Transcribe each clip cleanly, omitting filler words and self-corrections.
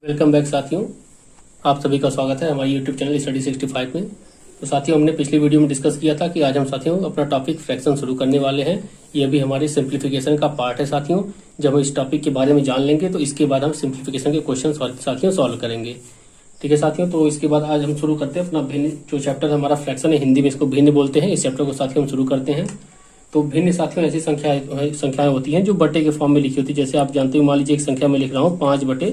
Welcome back साथियों, आप सभी का स्वागत है हमारे यूट्यूब चैनल स्टडी 65 में। तो साथियों, हमने पिछली वीडियो में डिस्कस किया था कि आज हम साथियों अपना टॉपिक फ्रैक्शन शुरू करने वाले हैं। ये भी हमारे सिंप्लीफिकेशन का पार्ट है साथियों। जब हम इस टॉपिक के बारे में जान लेंगे तो इसके बाद हम सिंप्लीफिकेशन के क्वेश्चन साथियों सॉल्व करेंगे। ठीक है साथियों, तो इसके बाद आज हम शुरू करते हैं अपना भिन्न जो चैप्टर हमारा फ्रैक्शन है, हिंदी में इसको भिन्न बोलते हैं। इस चैप्टर को साथियों हम शुरू करते हैं। तो भिन्न साथियों ऐसी संख्याएं होती हैं जो बटे के फॉर्म में लिखी होती है। जैसे आप जानते हो, मान लीजिए एक संख्या में लिख रहा हूँ 5/2।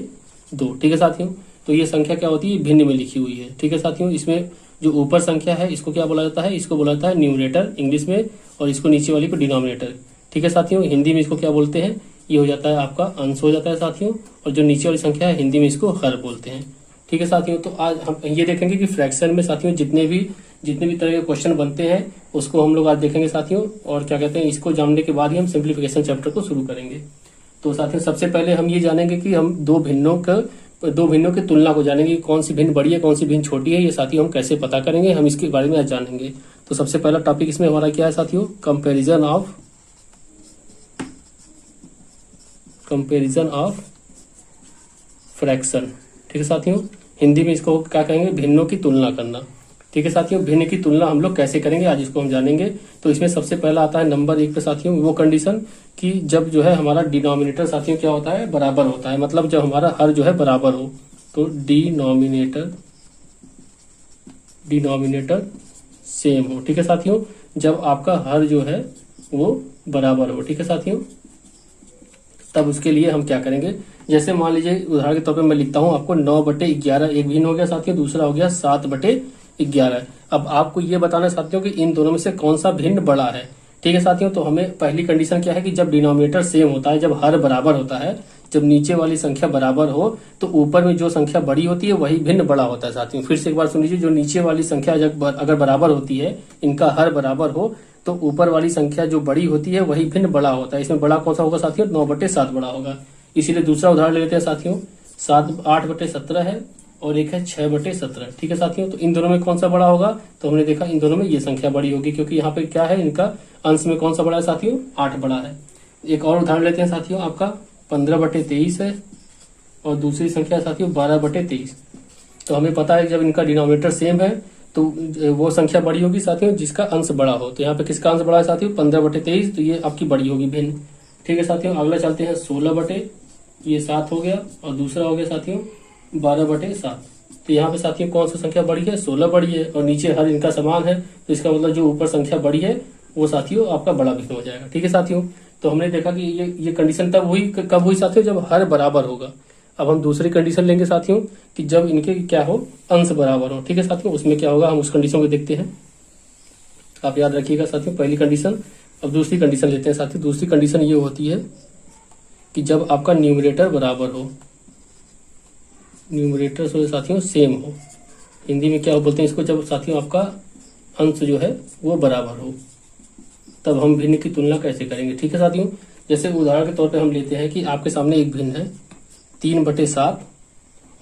ठीक है साथियों, तो ये संख्या क्या होती है, भिन्न में लिखी हुई है। ठीक है साथियों, इसमें जो ऊपर संख्या है इसको क्या बोला जाता है, इसको बोला जाता है न्यूमरेटर इंग्लिश में, और इसको नीचे वाली को डिनोमिनेटर। ठीक है साथियों, हिंदी में इसको क्या बोलते हैं, ये हो जाता है आपका अंश हो जाता है साथियों। और जो नीचे वाली संख्या है हिंदी में इसको हर बोलते हैं। ठीक है साथियों, तो आज हम ये देखेंगे कि फ्रैक्शन में साथियों जितने भी तरह के क्वेश्चन बनते हैं उसको हम लोग आज देखेंगे साथियों। और क्या कहते हैं, इसको जानने के बाद ही हम सिंप्लीफिकेशन चैप्टर को शुरू करेंगे। तो साथियों सबसे पहले हम ये जानेंगे कि हम दो भिन्नों की तुलना को जानेंगे, कौन सी भिन्न बड़ी है कौन सी भिन्न छोटी है। ये साथियों हम कैसे पता करेंगे, हम इसके बारे में आज जानेंगे। तो सबसे पहला टॉपिक इसमें हमारा क्या है साथियों, कंपैरिजन ऑफ फ्रैक्शन। ठीक है साथियों, हिंदी में इसको क्या कहेंगे, भिन्नों की तुलना करना। ठीक है साथियों, भिन्न की तुलना हम लोग कैसे करेंगे आज इसको हम जानेंगे। तो इसमें सबसे पहला आता है नंबर 1 पे साथियों वो कंडीशन कि जब जो है हमारा डिनोमिनेटर साथियों क्या होता है, बराबर होता है। मतलब जब हमारा हर जो है बराबर हो, तो डिनोमिनेटर सेम हो। ठीक है साथियों, जब आपका हर जो है वो बराबर हो। ठीक है साथियों, तब उसके लिए हम क्या करेंगे, जैसे मान लीजिए उदाहरण के तौर पे मैं लिखता हूं आपको 9/11। एक भिन्न हो गया साथियों, दूसरा हो गया 7/11। अब आपको ये बताना है साथियों कि इन दोनों में से कौन सा भिन्न बड़ा है। ठीक है साथियों, तो हमें पहली कंडीशन क्या है कि जब डिनोमिनेटर सेम होता है, जब हर बराबर होता है, जब नीचे वाली संख्या बराबर हो, तो ऊपर में जो संख्या बड़ी होती है वही भिन्न बड़ा होता है साथियों। फिर से एक बार सुन लीजिए, जो नीचे वाली संख्या जब अगर बराबर होती है, इनका हर बराबर हो, तो ऊपर वाली संख्या जो बड़ी होती है वही भिन्न बड़ा होता है। इसमें बड़ा कौन सा होगा साथियों, 9/7 बड़ा होगा। इसीलिए दूसरा उदाहरण ले लेते हैं साथियों, 8/17 है और एक है 6/17। ठीक है साथियों, तो इन दोनों में कौन सा बड़ा होगा, तो हमने देखा इन दोनों में ये संख्या बड़ी होगी, क्योंकि यहाँ पे क्या है, इनका अंश में कौन सा बड़ा है साथियों, 8 बड़ा है। एक और उदाहरण लेते हैं साथियों, आपका 15/23 है और दूसरी संख्या साथियों 12/23। तो हमें पता है जब इनका डिनोमिनेटर सेम है तो वो संख्या बड़ी होगी साथियों जिसका अंश बड़ा हो। तो यहाँ पे किसका अंश बड़ा है साथियों, 15/23, तो ये आपकी बड़ी होगी भिन्न। ठीक है साथियों, अगला चलते हैं 16/7 हो गया और दूसरा हो गया साथियों 12/7। तो यहाँ पे साथियों कौन सा संख्या बड़ी है, 16 बड़ी है, और नीचे हर इनका समान है, तो इसका मतलब जो ऊपर संख्या बड़ी है वो साथियों आपका बड़ा भिन्न हो जाएगा। ठीक है साथियों, तो हमने देखा कि ये कंडीशन कब हुई साथियों, जब हर बराबर होगा। अब हम दूसरी कंडीशन लेंगे साथियों कि जब इनके क्या हो, अंश बराबर हो। ठीक है साथियों, उसमें क्या होगा हम उस कंडीशन को देखते हैं। आप याद रखिएगा साथियों, पहली कंडीशन। अब दूसरी कंडीशन लेते हैं साथियों। दूसरी कंडीशन ये होती है कि जब आपका न्यूमरेटर बराबर हो, न्यूमरेटर साथियों सेम हो। हिंदी में क्या बोलते हैं इसको, जब साथियों आपका अंश जो है वो बराबर हो, तब हम भिन्न की तुलना कैसे करेंगे। ठीक है साथियों, जैसे उदाहरण के तौर पे हम लेते हैं कि आपके सामने एक भिन्न है 3/7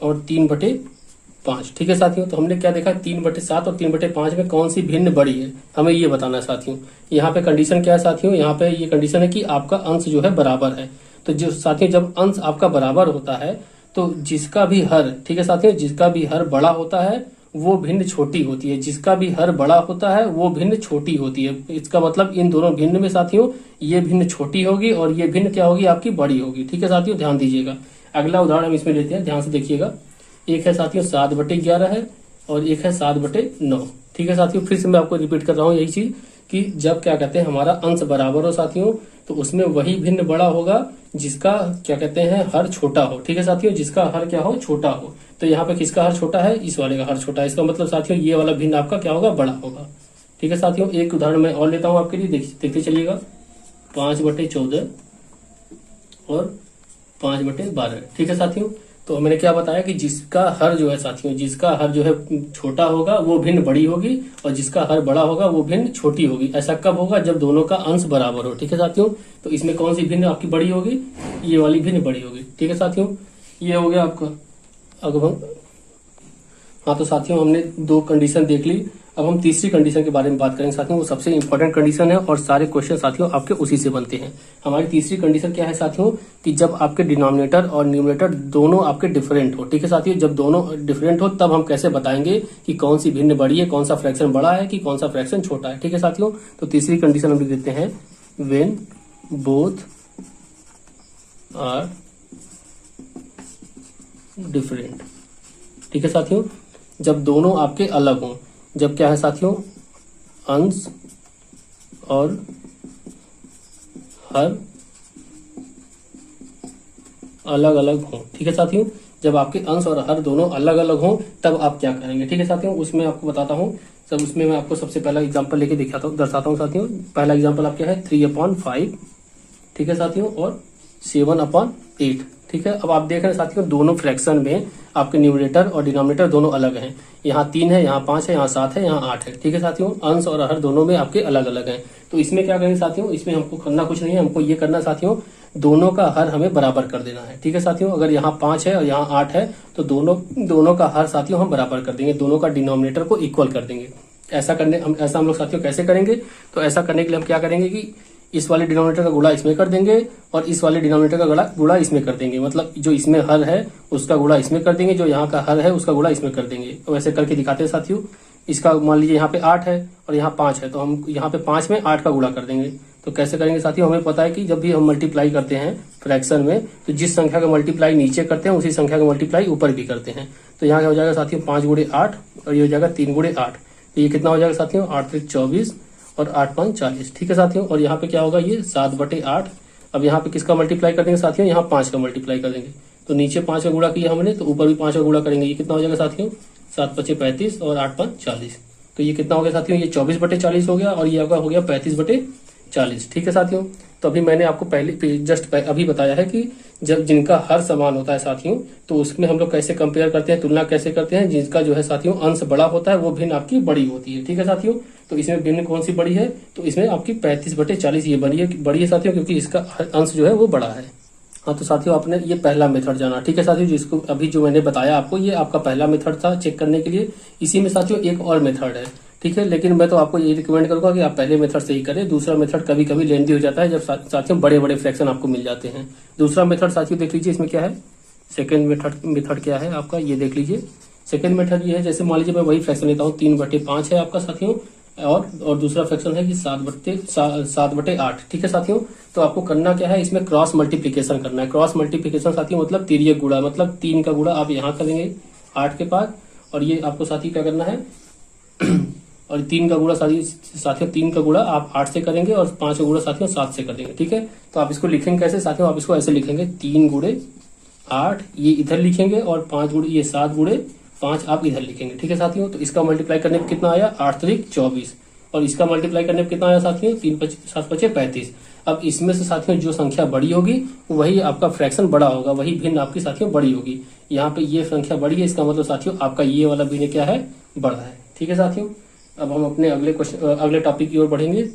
और 3/5। ठीक है साथियों, तो हमने क्या देखा, 3/7 और 3/5 में कौन सी भिन्न बड़ी है, हमें ये बताना है साथियों। यहाँ पे कंडीशन क्या है साथियों, यहाँ पे ये कंडीशन है कि आपका अंश जो है बराबर है। तो जो साथियों जब अंश आपका बराबर होता है तो जिसका भी हर, ठीक है साथियों, जिसका भी हर बड़ा होता है वो भिन्न छोटी होती है। जिसका भी हर बड़ा होता है वो भिन्न छोटी होती है। इसका मतलब इन दोनों भिन्न में साथियों ये भिन्न छोटी होगी और ये भिन्न क्या होगी, आपकी बड़ी होगी। ठीक है साथियों, ध्यान दीजिएगा। अगला उदाहरण हम इसमें लेते हैं, ध्यान से देखिएगा। एक है साथियों 7/11 है और एक है 7/9। ठीक है साथियों, फिर से मैं आपको रिपीट कर रहा हूँ यही चीज कि जब क्या कहते हैं हमारा अंश बराबर हो साथियों, तो उसमें वही भिन्न बड़ा होगा जिसका क्या कहते हैं हर छोटा हो। ठीक है साथियों, जिसका हर क्या हो, छोटा हो। तो यहाँ पे किसका हर छोटा है, इस वाले का हर छोटा है। इसका मतलब साथियों ये वाला भिन्न आपका क्या होगा, बड़ा होगा। ठीक है साथियों, एक उदाहरण मैं और लेता हूँ आपके लिए, देखते चलिएगा। 5/14 और 5/12। ठीक है साथियों, तो मैंने क्या बताया कि जिसका हर जो है साथियों, जिसका हर जो है छोटा होगा वो भिन्न बड़ी होगी और जिसका हर बड़ा होगा वो भिन्न छोटी होगी। ऐसा कब होगा, जब दोनों का अंश बराबर हो। ठीक है साथियों, तो इसमें कौन सी भिन्न आपकी बड़ी होगी, ये वाली भिन्न बड़ी होगी। ठीक है साथियों, ये हो गया आपका। अब हम हाँ तो साथियों हमने 2 कंडीशन देख ली। अब हम तीसरी कंडीशन के बारे में बात करेंगे साथियों। वो सबसे इंपॉर्टेंट कंडीशन है और सारे क्वेश्चन साथियों आपके उसी से बनते हैं। हमारी तीसरी कंडीशन क्या है साथियों कि जब आपके डिनोमिनेटर और न्यूमरेटर दोनों आपके डिफरेंट हो। ठीक है साथियों, जब दोनों डिफरेंट हो तब हम कैसे बताएंगे कि कौन सी भिन्न बड़ी है, कौन सा फ्रैक्शन बड़ा है कि कौन सा फ्रैक्शन छोटा है। ठीक है साथियों, तो तीसरी कंडीशन हम लिख देते हैं व्हेन बोथ आर डिफरेंट। ठीक है साथियों, जब दोनों आपके अलग हों। जब क्या है साथियों, अंश और हर अलग अलग हों। ठीक है साथियों, जब आपके अंश और हर दोनों अलग अलग हों तब आप क्या करेंगे। ठीक है साथियों, उसमें आपको बताता हूं। सब उसमें मैं आपको सबसे पहला एग्जांपल लेके दर्शाता हूं साथियों। पहला एग्जांपल आप क्या है 3/5। ठीक है साथियों, और 7/8। ठीक है, अब आप देख रहे हैं साथियों दोनों फ्रैक्शन में आपके न्यूमरेटर और डिनोमिनेटर दोनों अलग हैं। यहाँ 3 है, यहाँ 5 है, यहाँ 7 है, यहाँ 8 है। ठीक है साथियों, अंश और हर दोनों में आपके अलग अलग हैं। तो इसमें क्या करेंगे साथियों, इसमें हमको करना कुछ नहीं है, हमको ये करना साथियों दोनों का हर हमें बराबर कर देना है। ठीक है साथियों, अगर यहाँ 5 है और यहाँ 8 है तो दोनों का हर साथियों हम बराबर कर देंगे, दोनों का डिनोमिनेटर को इक्वल कर देंगे। ऐसा हम लोग साथियों कैसे करेंगे, तो ऐसा करने के लिए हम क्या करेंगे कि इस वाले डिनोमिनेटर का गुणा इसमें कर देंगे और इस वाले डिनोमिनेटर का गुणा इसमें कर देंगे। मतलब जो इसमें हर है उसका गुणा इसमें कर देंगे, जो यहाँ का हर है उसका गुणा इसमें कर देंगे। तो ऐसे करके दिखाते हैं साथियों। इसका मान लीजिए यहाँ पे 8 है और यहाँ 5 है, तो हम यहाँ पे 5 में 8 का गुणा कर देंगे। तो कैसे करेंगे साथियों, हमें पता है कि जब भी हम मल्टीप्लाई करते हैं फ्रैक्शन में तो जिस संख्या का मल्टीप्लाई नीचे करते हैं उसी संख्या का मल्टीप्लाई ऊपर भी करते हैं। तो यहाँ क्या हो जाएगा साथियों 5 गुणे 8 और ये हो जाएगा 3 गुणे 8। तो ये कितना हो जाएगा साथियों 8 3 24 और 8 5 40। ठीक है साथियों, और यहाँ पे क्या होगा ये 7/8। अब यहाँ पे किसका मल्टीप्लाई कर देंगे साथियों, यहाँ 5 का मल्टीप्लाई कर देंगे। तो नीचे 5 का गुणा किया हमने तो ऊपर भी 5 का गुणा करेंगे। ये कितना हो जाएगा साथियों 7 5 35 और 8 5 40। तो ये कितना हो गया साथियों, ये 24/40 हो गया और ये आपका हो गया 35/40। ठीक है साथियों, तो अभी मैंने आपको पहले जस्ट अभी बताया है कि जब जिनका हर समान होता है साथियों तो उसमें हम लोग कैसे कंपेयर करते हैं, तुलना कैसे करते हैं। जिसका जो है साथियों अंश बड़ा होता है वो भिन्न आपकी बड़ी होती है। ठीक है साथियों, तो इसमें भिन्न कौन सी बड़ी है, तो इसमें आपकी 35/40 ये बड़ी है साथियों, क्योंकि इसका अंश जो है वो बड़ा है। हाँ तो साथियों आपने ये पहला मेथड जाना। ठीक है साथियों, जिसको अभी जो मैंने बताया आपको ये आपका पहला मेथड था चेक करने के लिए। इसी में साथियों एक और मेथड है। ठीक है, लेकिन मैं तो आपको ये रिकमेंड करूंगा कि आप पहले मेथड से ही करें। दूसरा मेथड कभी कभी लेंदी हो जाता है जब साथियों बड़े बड़े फ्रैक्शन आपको मिल जाते हैं। दूसरा मेथड साथियों देख लीजिए, इसमें क्या है सेकेंड मेथड क्या है आपका, ये देख लीजिए। सेकेंड मेथड ये है, जैसे मान लीजिए मैं वही फ्रैक्शन लेता हूँ 3/5 है आपका साथियों, और दूसरा फ्रैक्शन है कि 7/8। ठीक है साथियों, तो आपको करना क्या है, इसमें क्रॉस मल्टीप्लीकेशन करना है। क्रॉस मल्टीप्लीकेशन साथियों मतलब तिर्यक गुणा, मतलब 3 का गुणा आप यहाँ करेंगे 8 के पास, और ये आपको साथी क्या करना है और 3 का गुणा साथियों 3 का गुणा आप 8 से करेंगे और 5 का गुणा साथियों 7 से कर देंगे। ठीक है, तो आप इसको लिखेंगे कैसे साथियों, आप इसको ऐसे लिखेंगे 3 गुणे 8 ये इधर लिखेंगे और 5 गुणे ये 7 गुणे 5 आप इधर लिखेंगे। ठीक है साथियों, तो इसका मल्टीप्लाई करने पर कितना आया 8 3 24 और इसका मल्टीप्लाई करने पर कितना आया साथियों 3 7 5 35। अब इसमें से साथियों जो संख्या बड़ी होगी वही आपका फ्रैक्शन बड़ा होगा, वही भिन्न आपकी साथियों बड़ी होगी। यहाँ पे ये संख्या बड़ी है, इसका मतलब साथियों आपका ये वाला भिन्न क्या है, बड़ा है। ठीक है साथियों, अब हम अपने अगले टॉपिक की ओर बढ़ेंगे।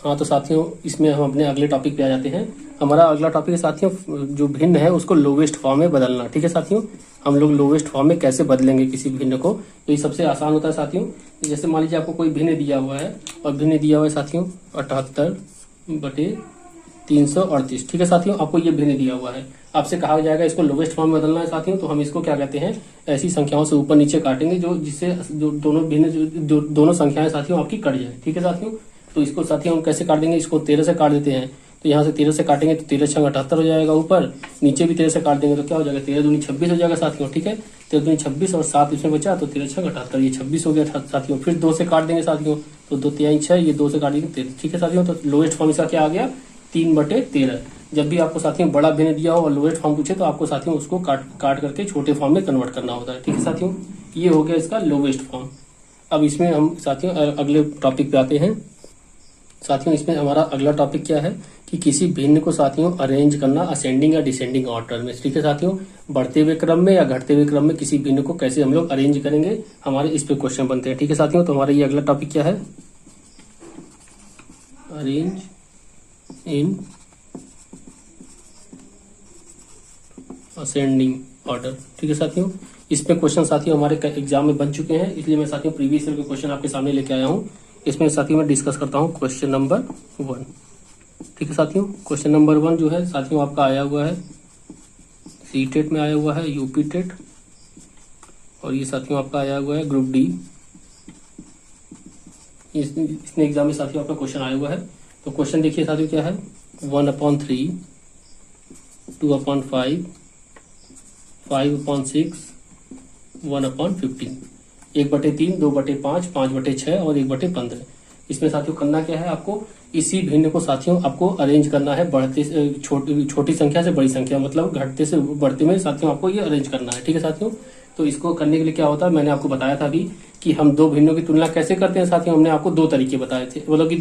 हाँ तो साथियों इसमें हम अपने अगले टॉपिक पे आ जाते हैं। हमारा अगला टॉपिक है साथियों जो भिन्न है उसको लोवेस्ट फॉर्म में बदलना। ठीक है साथियों, हम लोग लोवेस्ट फॉर्म में कैसे बदलेंगे किसी भिन्न को, तो ये सबसे आसान होता है साथियों। जैसे मान लीजिए आपको कोई भिन्न दिया हुआ है और भिन्न दिया हुआ है साथियों 78/338। ठीक है साथियों, आपको ये भिन्न दिया हुआ है, आपसे कहा जाएगा इसको लोवेस्ट फॉर्म में बदलना है साथियों। तो हम इसको क्या कहते हैं, ऐसी संख्याओं से ऊपर नीचे काटेंगे जिससे दोनों संख्याएं साथियों आपकी कट जाए। ठीक है साथियों, तो इसको साथियों हम कैसे काट देंगे, इसको 13 से काट देते हैं। तो यहाँ से 13 से काटेंगे तो 13 छंग 78 हो जाएगा, ऊपर नीचे भी 13 से काट देंगे तो क्या हो जाएगा 13 दूनी 26 हो जाएगा साथियों। ठीक है, 13 दूनी 26 और 7 इसमें बचा तो 13 छंग 78, ये 26 हो गया साथियों। फिर 2 से काट देंगे साथियों, तो 2 3 6, ये 2 से काट देंगे 13। ठीक है साथियों, तो लोएस्ट फॉर्म इसका क्या आ गया 3/13। जब भी आपको साथियों बड़ा भिन्न दिया हो और लोएस्ट फॉर्म पूछे तो आपको साथियों उसको काट करके छोटे फॉर्म में कन्वर्ट करना होता है। ठीक है साथियों, ये हो गया इसका लोवेस्ट फॉर्म। अब इसमें हम साथियों अगले टॉपिक पे आते हैं। साथियों इसमें हमारा अगला टॉपिक क्या है कि किसी भिन्न को साथियों अरेंज करना असेंडिंग या डिसेंडिंग ऑर्डर में। ठीक है साथियों, बढ़ते हुए क्रम में या घटते हुए क्रम में किसी भिन्न को कैसे हम लोग अरेंज करेंगे, हमारे इस पे क्वेश्चन बनते हैं। ठीक है साथियों, तो हमारा ये अगला टॉपिक क्या है, अरेंज इन असेंडिंग ऑर्डर। ठीक है साथियों, इसमें क्वेश्चन साथियों हमारे एग्जाम में बन चुके हैं, इसलिए मैं साथियों प्रीवियस ईयर के क्वेश्चन आपके सामने लेके आया हूँ। इसमें साथियों मैं डिस्कस करता हूँ क्वेश्चन नंबर 1। ठीक है साथियों, क्वेश्चन नंबर 1 जो है साथियों आपका आया हुआ है सी टेट में आया हुआ है, यूपी टेट, और ये साथियों आपका आया हुआ है ग्रुप डी। इसमें एग्जाम में साथियों आपका क्वेश्चन आया हुआ है। तो क्वेश्चन देखिए साथियों क्या है, 1/3, 2/5, 5/6, 1/15, 1/3, 2/5, 5/6 और 1/15। इसमें साथियों करना क्या है, आपको इसी भिन्न को साथियों आपको अरेंज करना है, बढ़ते छोटी संख्या से बड़ी संख्या, मतलब घटते से बढ़ते में साथियों आपको ये अरेंज करना है। ठीक है साथियों, तो इसको करने के लिए क्या होता है, मैंने आपको बताया था अभी कि हम दो भिन्नों की तुलना कैसे करते हैं साथियों। हमने आपको दो तरीके बताए थे, मतलब कि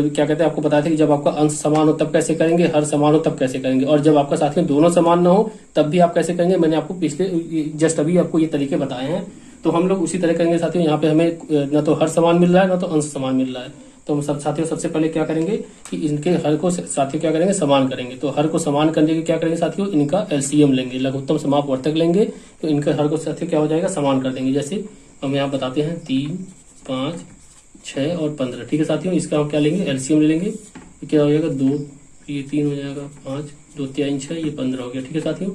क्या कहते हैं, आपको बताया था कि जब आपका अंश समान हो तब कैसे करेंगे, हर समान हो तब कैसे करेंगे, और जब आपका साथियों दोनों समान ना हो तब भी आप कैसे करेंगे। मैंने आपको पिछले जस्ट अभी आपको ये तरीके बताए हैं, तो हम लोग उसी तरह करेंगे साथियों। यहाँ पे हमें न तो हर समान मिल रहा है, न तो अंश समान मिल रहा है। तो हम सब साथियों सबसे पहले क्या करेंगे कि इनके हर को साथियों क्या करेंगे, समान करेंगे। तो हर को समान करने के क्या करेंगे साथियों, इनका एलसीएम लेंगे, लघुत्तम समापवर्तक लेंगे। तो इनका हर को साथियों क्या हो जाएगा, समान कर देंगे। जैसे हम यहाँ बताते हैं 3, 5, 6 और 15। ठीक है साथियों, इसका हम क्या लेंगे, एलसीएम ले लेंगे। ये क्या हो जाएगा 2, ये 3 हो जाएगा, 5, 2 3 6, ये 15 हो गया। ठीक है साथियों,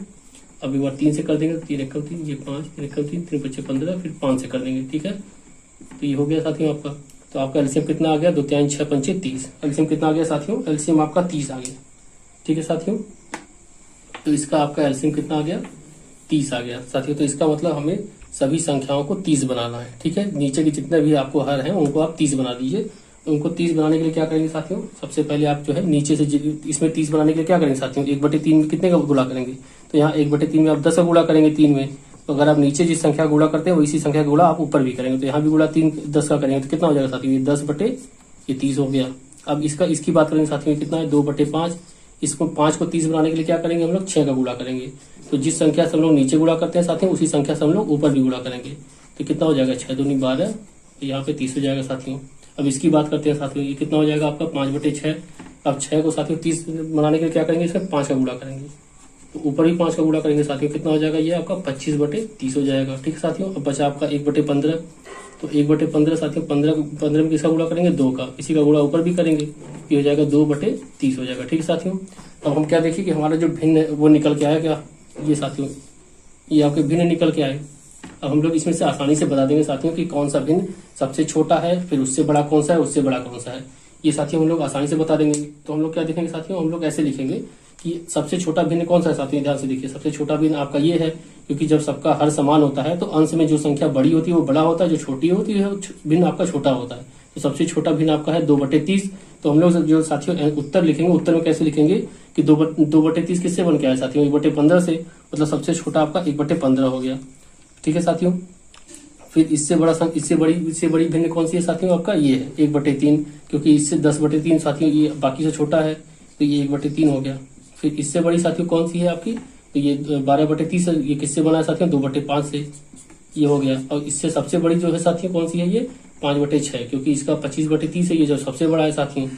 अब एक बार 3 से कर देंगे, 3 1 3, ये 5, 3 1 3, 3 5 15, फिर 5 से कर देंगे। ठीक है, तो ये हो गया साथियों आपका। तो आपका एलसीएम कितना आ गया, 2 3 6 5 30। एलसीएम कितना आ गया साथियों, एलसीएम आपका 30 आ गया। ठीक है साथियों, तो इसका आपका एलसीएम कितना आ गया, 30 आ गया साथियों। तो इसका मतलब हमें सभी संख्याओं को 30 बनाना है। ठीक है, नीचे के जितने भी आपको हर हैं उनको आप 30 बना दीजिए। उनको 30 बनाने के लिए क्या करेंगे साथियों, सबसे पहले आप जो है नीचे से इसमें 30 बनाने के लिए क्या करेंगे साथियों, 1/3 में कितने का गुणा करेंगे। तो यहाँ 1/3 में आप 10 का गुणा करेंगे 3 में। तो अगर आप नीचे जिस संख्या गुणा करते हैं वही संख्या गुणा आप ऊपर भी करेंगे। तो यहाँ भी गुणा 3 10 का करेंगे तो कितना हो जाएगा साथियों, ये 10/30 हो गया। अब इसकी बात करेंगे साथियों, कितना है 2/5। इसको 5 को 30 बनाने के लिए क्या करेंगे, हम लोग 6 का गुणा करेंगे। तो जिस संख्या से हम लोग नीचे गुणा करते हैं साथियों उसी संख्या से हम लोग ऊपर भी गुणा करेंगे। तो कितना हो जाएगा, 6 दूनी 12, तो यहाँ पे 30 हो जाएगा साथियों। अब इसकी बात करते हैं साथियों, ये कितना हो जाएगा आपका 5/6। अब 6 को साथियों 30 बनाने के लिए क्या करेंगे, इसमें 5 का गुणा करेंगे। तो ऊपर भी 5 का गुणा करेंगे साथियों, कितना हो जाएगा, ये आपका 25/30 हो जाएगा। ठीक है साथियों, अब बचा आपका 1/15। तो 1/15 साथियों 15 में किसका गुणा करेंगे, 2 का। इसी का गुणा ऊपर भी करेंगे, ये हो जाएगा 2/30 हो जाएगा। ठीक है साथियों, अब हम क्या देखिए कि हमारा जो भिन्न है वो निकल के आया क्या, ये साथियों ये आपके भिन्न निकल के आए। अब हम लोग इसमें से आसानी से बता देंगे साथियों कि कौन सा भिन्न सबसे छोटा है, फिर उससे बड़ा कौन सा है, उससे बड़ा कौन सा है, ये साथियों हम लोग आसानी से बता देंगे। तो हम लोग क्या देखेंगे साथियों, हम लोग ऐसे लिखेंगे कि सबसे छोटा भिन्न कौन सा है साथियों, ध्यान से देखिए। सबसे छोटा भिन्न आपका ये है, क्योंकि जब सबका हर समान होता है तो अंश में जो संख्या बड़ी होती है वो बड़ा होता है, जो छोटी होती है भिन्न आपका छोटा होता है। तो सबसे छोटा भिन्न आपका है 2/30। तो हम लोग जो साथियों उत्तर लिखेंगे, उत्तर में कैसे लिखेंगे कि 2/30 किससे बन के आया साथियों, 1/15 से। मतलब सबसे छोटा आपका 1/15 हो गया। ठीक है साथियों, फिर इससे बड़ी भिन्न कौन सी है साथियों, आपका ये है 1/3, क्योंकि इससे 10/3 साथियों ये बाकी से छोटा है, तो ये 1/3 हो गया। फिर इससे बड़ी साथियों कौन सी है आपकी, तो ये 12/30 है। ये किससे बना है साथियों, 2/5 से, ये हो गया। और इससे सबसे बड़ी जो है साथियों कौन सी है, ये 5/6, क्योंकि इसका 25/30 है, ये जो सबसे बड़ा है साथियों।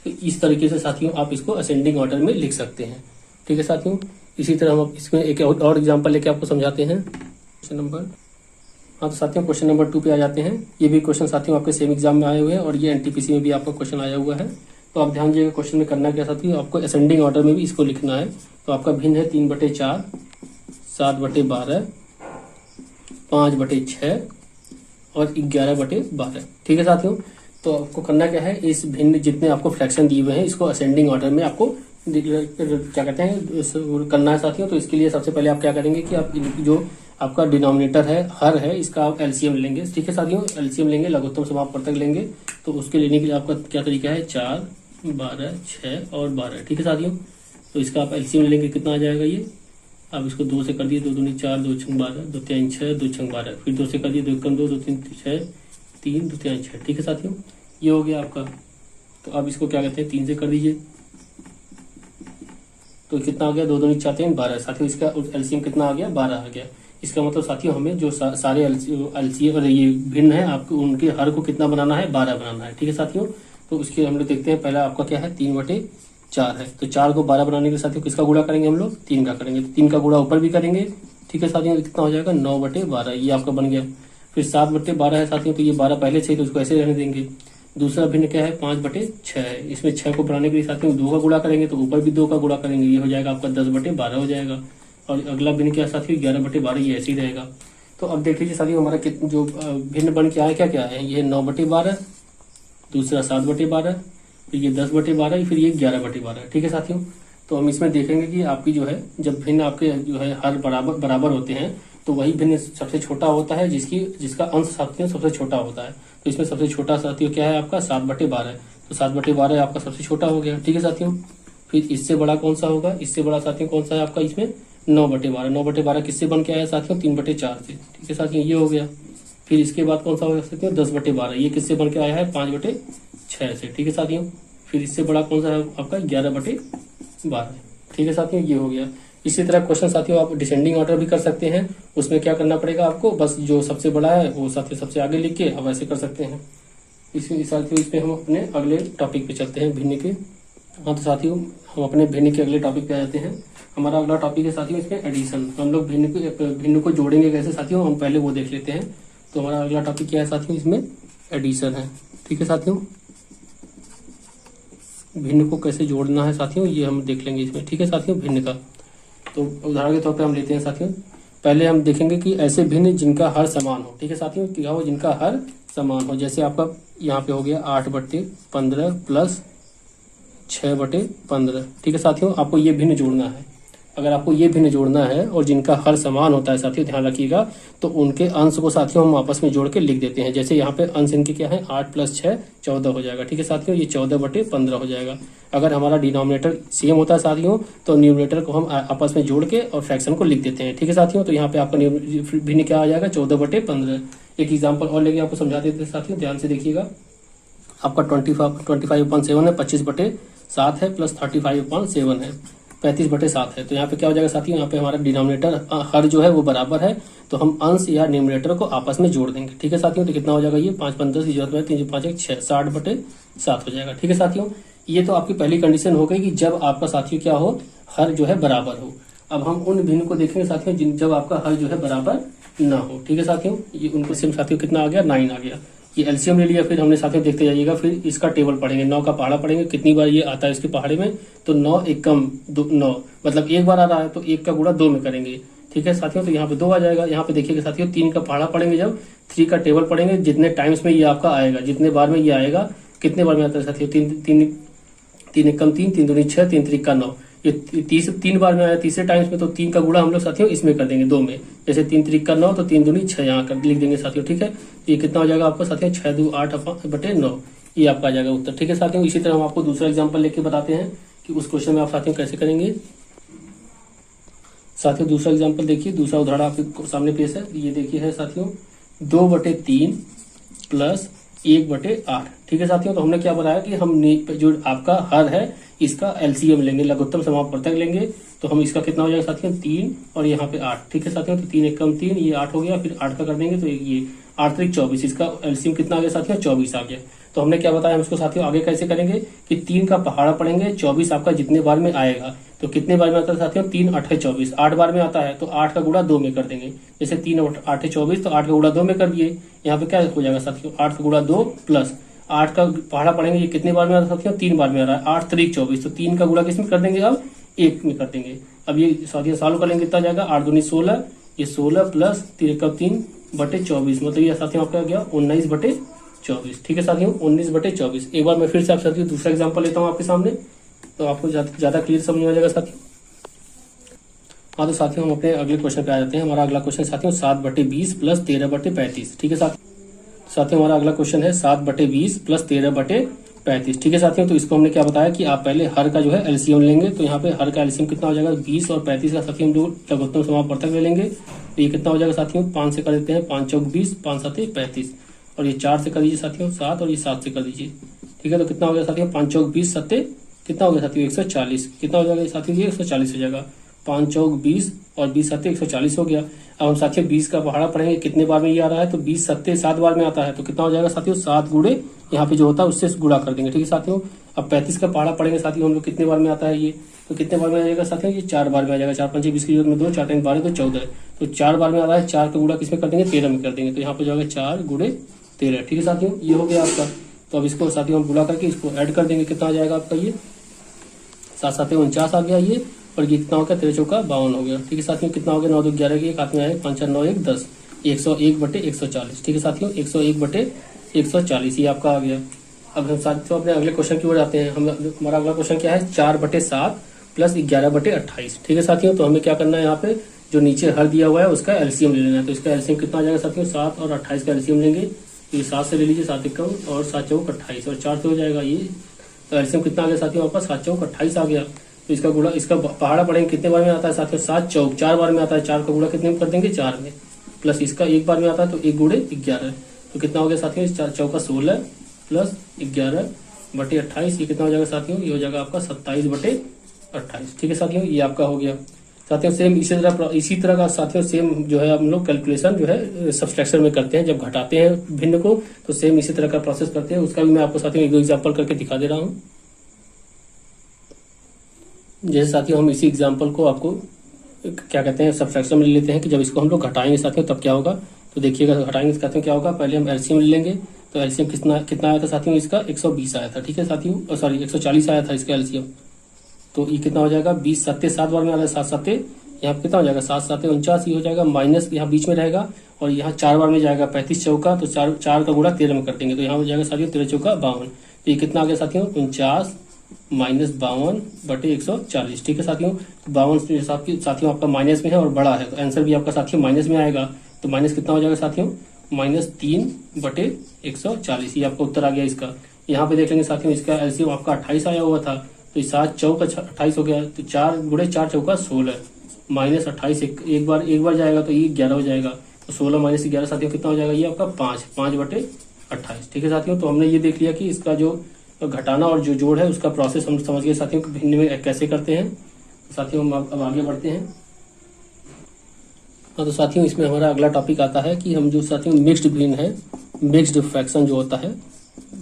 तो इस तरीके से साथियों आप इसको असेंडिंग ऑर्डर में लिख सकते हैं। ठीक है साथियों, इसी तरह हम इसमें एक और एग्जाम्पल लेके आपको समझाते हैं। क्वेश्चन नंबर, हाँ तो साथियों क्वेश्चन नंबर 2 पे आ जाते हैं। ये भी क्वेश्चन साथियों आपके सेम एग्जाम में आए हुए हैं और ये एनटीपीसी में भी आपका क्वेश्चन आया हुआ है। तो आप ध्यान दीजिएगा क्वेश्चन में करना क्या साथियों, आपको असेंडिंग ऑर्डर में भी इसको लिखना है। तो आपका भिन्न है 3/4, 7/12, 5/6 और 11/12। ठीक है साथियों, तो आपको करना क्या है, इस भिन्न जितने आपको फ्रैक्शन दिए हुए हैं इसको असेंडिंग ऑर्डर में आपको क्या कहते हैं करना है साथियों। तो इसके लिए सबसे पहले आप क्या करेंगे कि आप जो आपका डिनोमिनेटर है हर है, इसका आप एलसीएम लेंगे। ठीक है साथियों, एलसीएम लेंगे, लघुत्तम समापवर्तक लेंगे। तो उसके लेने के लिए आपका क्या तरीका है, 4, 12, 6 और 12। ठीक है साथियों, तो इसका आप एलसीएम लेंगे, कितना आ जाएगा ये, आप इसको 2 से कर दिए, 2 दूनी 4, 2 छंग 12, 2 3 6, 2 छंग 12, फिर 2 से कर दिए, 2 1 2, 2 3 6, 3 2 3 6। ठीक है साथियों, ये हो गया आपका। तो अब इसको क्या कहते हैं, 3 से कर दीजिए, तो कितना आ गया, 2 दूनी 4 3 12। साथियों इसका एलसीएम कितना आ गया, 12 आ गया। इसका मतलब साथियों हमें जो सारे एलसीएम और ये भिन्न है आपको उनके हर को कितना बनाना है, 12 बनाना है। ठीक है साथियों, तो उसके हम लोग देखते हैं, पहला आपका क्या है 3/4 है। तो 4 को 12 बनाने के साथियों किसका गुणा करेंगे हम लोग, 3 का करेंगे। तो 3 का गुणा ऊपर भी करेंगे ठीक है साथियों, कितना हो जाएगा 9/12, ये आपका बन गया। फिर 7/12 है साथियों, तो ये 12 पहले से ही तो उसको ऐसे रहने देंगे। दूसरा भिन्न क्या है 5/6 है, इसमें 6 को बढ़ाने के लिए साथियों 2 का गुणा करेंगे तो ऊपर भी 2 का गुणा करेंगे, ये हो जाएगा आपका 10/12 हो जाएगा। और अगला भिन्न क्या है साथियों 11/12, ये ऐसे ही रहेगा। तो अब देख लीजिए साथियों हमारा जो भिन्न बन के आया क्या क्या है, ये 9/12, दूसरा 7/12, फिर ये 10/12, फिर ये 11/12। ठीक है साथियों, तो हम इसमें देखेंगे कि आपकी जो है जब भिन्न आपके जो है हर बराबर बराबर होते हैं तो वही भिन्न सबसे छोटा होता है जिसका अंश साथियों सबसे छोटा होता है। तो इसमें सबसे छोटा साथियों क्या है आपका 7/12, तो 7/12 आपका सबसे छोटा हो गया। ठीक है साथियों, फिर इससे बड़ा कौन सा होगा, इससे बड़ा साथियों कौन सा है आपका इसमें 9/12। 9/12 किससे बन के आया साथियों 3/4 से। ठीक है साथियों, ये हो गया। फिर इसके बाद कौन सा होगा साथियों 10/12, ये किससे बन के आया है 5/6 से। ठीक है साथियों, फिर इससे बड़ा कौन सा है आपका 11/12। ठीक है साथियों, ये हो गया। इसी तरह क्वेश्चन साथियों आप डिसेंडिंग ऑर्डर भी कर सकते हैं, उसमें क्या करना पड़ेगा आपको, बस जो सबसे बड़ा है वो साथियों सबसे आगे लिख के आप ऐसे कर सकते हैं। साथियों इसमें हम अपने अगले टॉपिक पे चलते हैं भिन्न के। हाँ तो साथियों हम अपने भिन्न के अगले टॉपिक पे आ जाते हैं। हमारा अगला टॉपिक है साथियों इसमें एडिशन। हम लोग भिन्न को जोड़ेंगे कैसे साथियों, हम पहले वो देख लेते हैं। तो हमारा अगला टॉपिक क्या है साथियों, इसमें एडिशन है। ठीक है साथियों, भिन्न को कैसे जोड़ना है साथियों ये हम देख लेंगे इसमें। ठीक है साथियों, भिन्न का तो उदाहरण के तौर पे हम लेते हैं साथियों। पहले हम देखेंगे कि ऐसे भिन्न जिनका हर समान हो। ठीक है साथियों, क्या हो जिनका हर समान हो, जैसे आपका यहाँ पे हो गया 8/15 प्लस 6/15। ठीक है साथियों, आपको ये भिन्न जोड़ना है। अगर आपको ये भिन्न जोड़ना है और जिनका हर समान होता है साथियों ध्यान रखिएगा, तो उनके अंश को साथियों हम आपस में जोड़ के लिख देते हैं। जैसे यहाँ पे अंश इनके क्या है 8 + 6 14 हो जाएगा। ठीक है साथियों, ये 14/15 हो जाएगा। अगर हमारा डिनोमिनेटर सेम होता है साथियों तो न्यूमरेटर को हम आपस में जोड़ के और फ्रैक्शन को लिख देते हैं। ठीक है साथियों, तो यहाँ पे आपका भिन्न क्या आ जाएगा 14/15। एक एग्जाम्पल और लेके आपको समझा देते हैं साथियों, ध्यान से देखिएगा। आपका 25/7 है, 25/7 है, प्लस 35/7 है, 35/7 है। तो यहाँ पे क्या हो जाएगा साथियों, यहाँ पे हमारा डिनोमिनेटर हर जो है वो बराबर है, तो हम अंश या न्यूमरेटर को आपस में जोड़ देंगे। ठीक है साथियों, तो कितना हो जाएगा ये 5 × 5 = 10, 3 × 5 = 6, 60/7 हो जाएगा। ठीक है साथियों, ये तो आपकी पहली कंडीशन हो गई कि जब आपका साथियों क्या हो हर जो है बराबर हो। अब हम उन भिन्न को देखेंगे साथियों जब आपका हर जो है बराबर ना हो। ठीक है साथियों, ये उनको सिम साथियों कितना आ गया 9 आ गया। ये एलसीएम ले लिया, फिर हमने साथियों देखते जाइएगा, फिर इसका टेबल पढ़ेंगे। 9 का पहाड़ा पढ़ेंगे, कितनी बार ये आता है इसके पहाड़े में, तो 9 × 1 = 9, मतलब एक बार आ रहा है तो 1 का गुणा 2 में करेंगे। ठीक है साथियों, तो यहाँ पे 2 आ जाएगा। यहाँ पे देखिएगा साथियों 3 का पहाड़ा पढ़ेंगे, जब 3 का टेबल पढ़ेंगे जितने टाइम्स में ये आपका आएगा, जितने बार में ये आएगा, कितने बार में आता है साथियों 3 × 3 = 3, 3 × 2 = 6, 3 × 3 = 9, ये 3 बार में आया तीसरे टाइम्स में, तो 3 का गुणा हम लोग साथियों इसमें कर देंगे 2 में। जैसे 3 × 3 = 9, तो 3 × 2 = 6 यहाँ कर लिख देंगे साथियों। ठीक है, ये कितना हो जाएगा आपका साथियों 6 × 2 = 8/9, ये आपका आ जाएगा उत्तर। ठीक है साथियों, इसी तरह हम आपको दूसरा एग्जाम्पल लेके बताते हैं कि उस क्वेश्चन में आप साथियों कैसे करेंगे। साथियों दूसरा एग्जाम्पल देखिए, दूसरा उदाहरण आपके सामने पेश है। ये देखिए है साथियों 2/3 प्लस 1/8। ठीक है साथियों, तो हमने क्या बताया कि हम जो आपका हर है इसका एलसीएम लेंगे, लघुत्तम समापवर्तक लेंगे। तो हम इसका कितना हो जाएगा साथियों 3 और यहाँ पे 8। ठीक है साथियों, तो 3 × 1 = 3, ये 8 हो गया, फिर 8 का कर देंगे तो ये 8 × 3 = 24, इसका एलसीएम कितना आ गया साथियों 24 आ गया। तो हमने क्या बताया हम इसको साथियों आगे कैसे करेंगे कि 3 का पहाड़ा पढ़ेंगे, 24 आपका जितने बार में आएगा, तो कितने बार में आता है साथियों 3 × 8 = 24, 8 बार में आता है तो 8 का गुणा 2 में कर देंगे। जैसे 3 × 8 = 24, तो 8 का गुणा 2 में कर दिए। यहाँ पे क्या हो जाएगा साथियों 8 का गुणा 2 प्लस 8 का पहाड़ा पढ़ेंगे, ये कितने बार में आ रहा है साथियों 3 बार में आ रहा है, 8 × 3 = 24, तो 3 का गुणा किस में कर देंगे अब 1 में कर देंगे। अब ये साथियों सॉल्व करेंगे कितना जाएगा 8 × 2 = 16, ये 16 प्लस 3 × 3/24, मतलब ये साथियों आपका गया 19/24। ठीक है साथियों 19/24। एक बार मैं फिर से आप साथियों दूसरा एग्जाम्पल लेता हूँ आपके सामने, तो आपको ज्यादा क्लियर समझ में आ जाएगा साथियों। हाँ तो साथियों हम अपने अगले क्वेश्चन पे आ जाते हैं। हमारा अगला क्वेश्चन साथियों 7/20 प्लस 13/35। ठीक है साथियों हमारा अगला क्वेश्चन है 7/20 प्लस 13/35। ठीक है साथियों, तो इसको हमने क्या बताया कि आप पहले हर का जो है एलसीएम लेंगे। तो यहाँ पे हर का एलसीएम कितना हो जाएगा 20 और 35 का साथियों हम लोग लघुत्तम समापवर्तक ले लेंगे। तो ये कितना हो जाएगा साथियों 5 से कर देते हैं, 5 × 4 = 20, 5 × 7 = 35, और ये 4 से कर दीजिए साथियों 7, और ये 7 से कर दीजिए। ठीक है, तो कितना हो गया साथियों 5 × 4 = 20, 7 कितना हो गया साथियों 140, कितना हो जाएगा साथियों ये 140 हो जाएगा। 5 चौक 20 और 20 सत्ते 140 हो गया। अब हम साथियों 20 का पहाड़ा पढ़ेंगे कितने बार में ये आ रहा है, तो 20 सत्ते 7 बार में आता है, तो कितना हो जाएगा साथियों 7 गुणे यहाँ पे जो होता है उससे गुणा कर देंगे। ठीक है साथियों। अब 35 का पहाड़ा पढ़ेंगे साथियों हम लोग कितने बार में आता है ये, तो कितने बार में आ जाएगा साथियों, ये 4 बार में आ जाएगा। 4 पंचे 20 की जरूरत में 2, 4 3 12 तो 14, तो 4 बार में आ रहा है। 4 का गुणा किसमें कर देंगे 13 में कर देंगे, तो यहाँ पे जाएगा 4 गुणे 13। ठीक है साथियों, ये हो गया आपका। तो अब इसको साथियों हम गुणा करके इसको ऐड कर देंगे, कितना आ जाएगा आपका ये 7 7 49 आ गया ये, और ये कितना हो गया 13 चौका 52 हो गया। ठीक है साथियों, कितना हो गया 9 2 11 की एक हाथ में आए 5 4 9 1 10, 101/140। ठीक है साथियों 101/140 ये आपका आ गया। अब हम साथियों अपने अगले क्वेश्चन की ओर आते हैं। हमारा अगला क्वेश्चन क्या है 4/7 प्लस 11/28। ठीक है साथियों, तो हमें क्या करना है, यहाँ पे जो नीचे हर दिया हुआ है उसका एलसीएम ले लेना है। तो इसका एलसीएम कितना आ जाएगा साथियों 7 और 28 का एलसीएम लेंगे, तो ये 7 से ले लीजिए 7 1 और 7 चौक 28 और 4 से हो जाएगा ये। तो एलसीएम कितना आ गया साथियों आपका 7 चौक 28 आ गया। तो इसका गुणा इसका पहाड़ा पढ़ेंगे कितने बार में आता है साथियों 7 चौक 4 बार में आता है। 4 का गुणा कितने में कर देंगे 4 में, प्लस इसका 1 बार में आता है तो 1 गुणे 11, तो कितना हो गया साथियों 4 चौका 16 प्लस 11/28 ये कितना हो जाएगा साथियों, ये हो जाएगा आपका 27/28। ठीक है साथियों, ये आपका हो गया। साथियों सेम इसी तरह का साथियों सेम जो है हम लोग कैलकुलेशन जो है सब्सट्रैक्शन में करते हैं, जब घटाते हैं भिन्न को तो सेम इसी तरह का प्रोसेस करते हैं। उसका भी मैं आपको साथियों एक दो एग्जाम्पल करके दिखा दे रहा हूँ। जैसे साथियों हम इसी एग्जाम्पल को आपको क्या कहते हैं सब्सट्रैक्शन में ले लेते हैं कि जब इसको हम लोग घटाएंगे साथियों तब क्या होगा, तो देखिएगा घटाएंगे साथियों क्या होगा, पहले हम एलसीएम ले लेंगे। तो एलसीएम कितना आया था साथियों इसका 120 आया था। ठीक है साथियों, सॉरी 140 आया था इसका एलसीएम। तो ये कितना हो जाएगा 20 सत्ते 7 बार में आ रहा है 7 सत्ते, यहाँ पे कितना हो जाएगा 7 7 49 ही हो जाएगा, माइनस यहाँ बीच में रहेगा और यहाँ 4 बार में जाएगा 35 चौका, तो 4 का गुणा 13 में कर देंगे, तो यहाँ हो जाएगा साथियों 13 चौका 52। तो ये कितना आ गया साथियों 49 माइनस 52/140। ठीक है साथियों, 52 साथियों आपका माइनस में है और बड़ा है, तो आंसर भी आपका साथियों माइनस में आएगा। तो माइनस कितना हो जाएगा साथियों -3/140, ये आपका उत्तर आ गया इसका। यहाँ पे देख लेंगे साथियों इसका एलसीएम आपका 28 आया हुआ था, तो 7 चौका 28 हो गया, तो 4 गुणे 4 चौका 16 माइनस 28 एक बार जाएगा तो ये 11 हो जाएगा, तो 16 माइनस 11 साथियों कितना हो जाएगा ये आपका 5/28। ठीक है साथियों, तो हमने ये देख लिया कि इसका जो घटाना और जो जोड़ है उसका प्रोसेस हम समझ गए साथियों भिन्न में कैसे करते हैं। तो साथियों हम अब आगे बढ़ते हैं। तो साथियों इसमें हमारा अगला टॉपिक आता है कि हम जो साथियों मिक्स्ड भिन्न है, मिक्स्ड फ्रैक्शन जो होता है,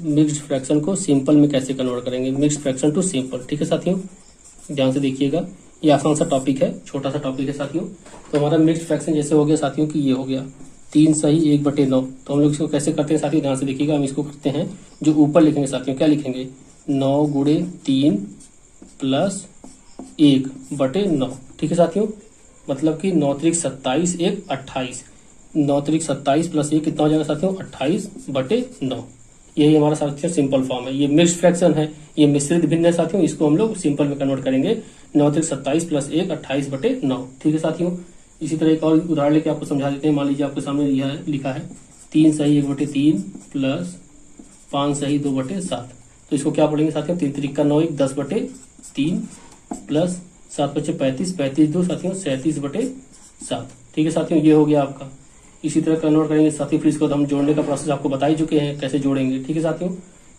मिक्स्ड फ्रैक्शन को सिंपल में कैसे कन्वर्ट करेंगे, मिक्स्ड फ्रैक्शन टू सिंपल। ठीक है साथियों, ध्यान से देखिएगा, ये आसान सा टॉपिक है, छोटा सा टॉपिक है साथियों। तो हमारा मिक्स्ड फ्रैक्शन जैसे हो गया साथियों कि ये हो गया 3 सही 1/9। तो हम लोग इसको कैसे करते हैं साथियों, ध्यान से देखिएगा। हम इसको करते हैं जो ऊपर लिखेंगे साथियों, क्या लिखेंगे 9 गुणे 3 प्लस 1/9। ठीक है साथियों, मतलब कि 9 त्रिक 27 1 28, 9 त्रिक 27 प्लस 1 कितना हो जाएगा साथियों 28/9। यही हमारा साथियों सिंपल फॉर्म है। ये मिक्स्ड फ्रैक्शन है, ये मिश्रित भिन्न है साथियों, इसको हम लोग सिंपल में कन्वर्ट करेंगे। 9 त्रिक 27 प्लस 1 28/9। ठीक है साथियों, इसी तरह एक और उदाहरण लेके आपको समझा देते हैं। मान लीजिए आपके सामने लिखा है 3 सही 1/3 प्लस 5 सही 2/7। तो इसको क्या पढ़ेंगे साथियों 3 त्रिक का 9 1 10/3 प्लस 7 बचे 35 35 2 साथियों 37/7। ठीक है साथियों, ये हो गया आपका। इसी तरह कन्वर्ट करेंगे साथियों, फिर इसको हम जोड़ने का प्रोसेस आपको बता ही चुके हैं कैसे जोड़ेंगे। ठीक है साथियों,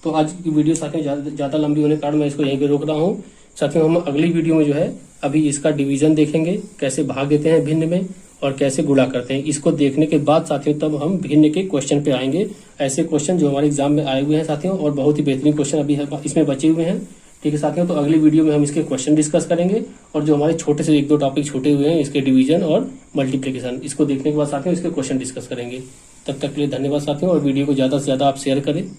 तो आज की वीडियो साथियों ज्यादा लंबी होने के कारण मैं इसको यहीं पे रोक रहा हूँ। साथियों हम अगली वीडियो में जो है अभी इसका डिवीजन देखेंगे, कैसे भाग देते हैं भिन्न में और कैसे गुणा करते हैं। इसको देखने के बाद साथियों तब हम भिन्न के क्वेश्चन पे आएंगे, ऐसे क्वेश्चन जो हमारे एग्जाम में आए हुए हैं साथियों, और बहुत ही बेहतरीन क्वेश्चन अभी इसमें बचे हुए हैं। ठीक है साथियों, तो अगली वीडियो में हम इसके क्वेश्चन डिस्कस करेंगे और जो हमारे छोटे से 1-2 टॉपिक छूटे हुए हैं इसके डिवीजन और मल्टीप्लिकेशन, इसको देखने के बाद साथियों इसके क्वेश्चन डिस्कस करेंगे। तब तक के लिए धन्यवाद साथियों, और वीडियो को ज्यादा से ज्यादा आप शेयर करें।